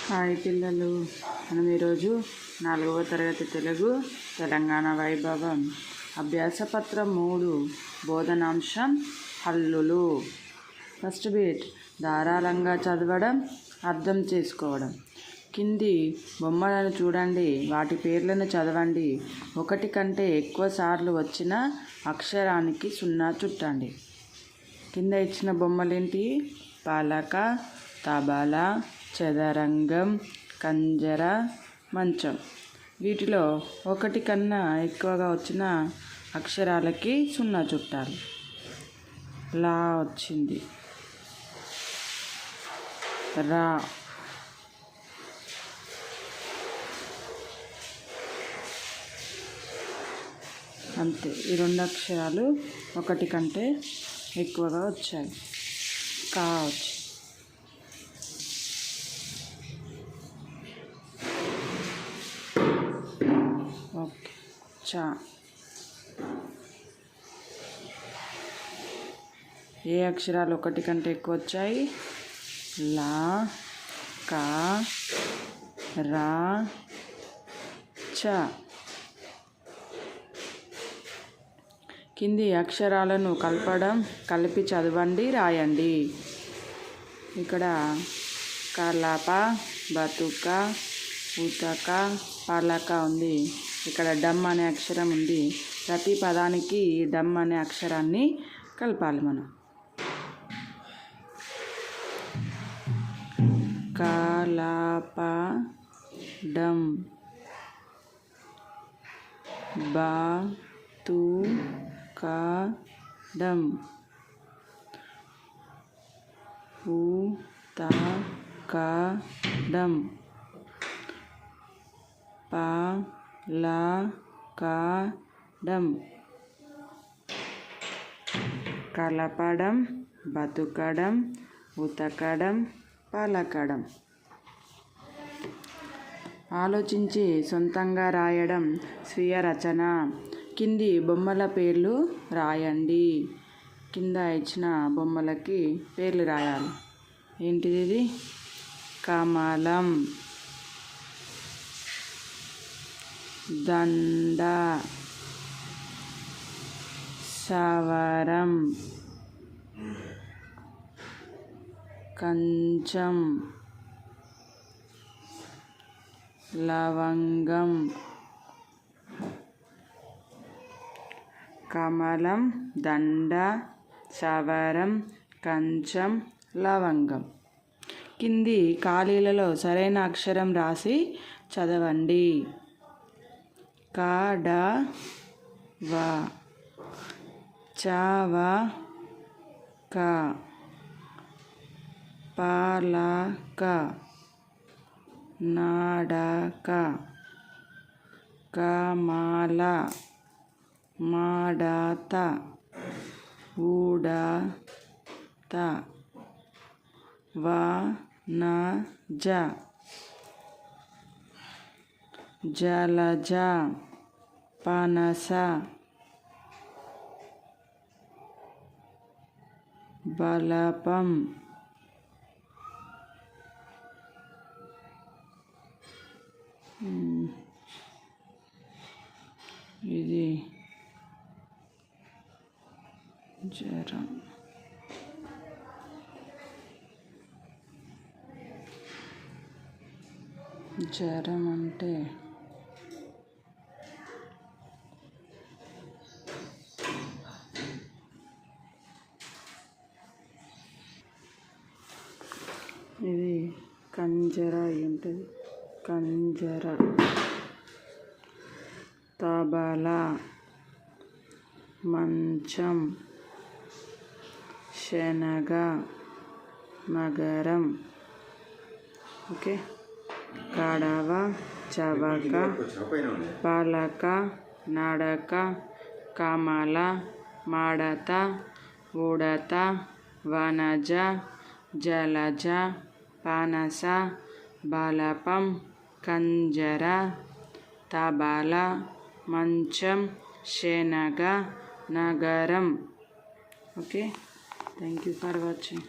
Hi పిల్లలు, మనం ఈరోజు 4వ తరగతి తెలుగు తెలంగాణ వైభవం అభ్యాసపత్రం 3 బోధనాంశం హల్లులు. ఫస్ట్ బిట్ ధారాళంగా చదవడం, అర్థం చేసుకోవడం. కింది బొమ్మలను చూడండి, వాటి పేర్లను చదవండి. 1 కంటే ఎక్కువ సార్లు వచ్చిన అక్షరానికి 0 చుట్టండి. కింద ఇచ్చిన బొమ్మలేంటి? పలక, తబలా, చదరంగం, కంజర, మంచం. వీటిలో 1 కన్నా ఎక్కువగా వచ్చిన అక్షరాలకి 0 చుట్టాలి. లా వచ్చింది, రా, అంతే. ఈ 2 అక్షరాలు 1 కంటే ఎక్కువగా వచ్చాయి. కా వచ్చి ఓకే. చా. ఏ అక్షరాలు 1 కంటే ఎక్కువ వచ్చాయి? లా, కా, రా, చ. కింది అక్షరాలను కలిపి చదవండి, రాయండి. ఇక్కడ కలప, బతుక, ఉతక, పలక ఉంది. ఇక్కడ డమ్ అనే అక్షరం ఉంది. ప్రతి పదానికి డమ్ అనే అక్షరాన్ని కలపాలి మనం. కలప డమ్, బతుక డమ్, ఉతక డమ్, పలకడం. కలపడం, బతుకడం, ఉతకడం, పలకడం. ఆలోచించి సొంతంగా రాయడం స్వీయ రచన. కింది బొమ్మల పేర్లు రాయండి. కింద ఇచ్చిన బొమ్మలకి పేర్లు రాయాలి. ఏంటిది? ఇది కమలం, దండ, సవరం, కంచం, లవంగం. కమలం, దండ, సవరం, కంచం, లవంగం. కింది ఖాళీలలో సరైన అక్షరం రాసి చదవండి. కడవ, చవక, పలక, నడక, కమల, మడత, ఉడత, వనజ, జలజ, పనస, బలపం, ఇది జ్వరం, జ్వరం అంటే ఇది కంజర అయి ఉంటుంది. కంజర. తబలా, మంచం, శనగ, నగరం. ఓకే. కడవ, చవక, పలక, నడక, కమల, మడత, ఉడత, వనజ, జలజ, పనస, బలపం, కంజర, తబలా, మంచం, శనగ, నగరం. Okay. Thank you for watching.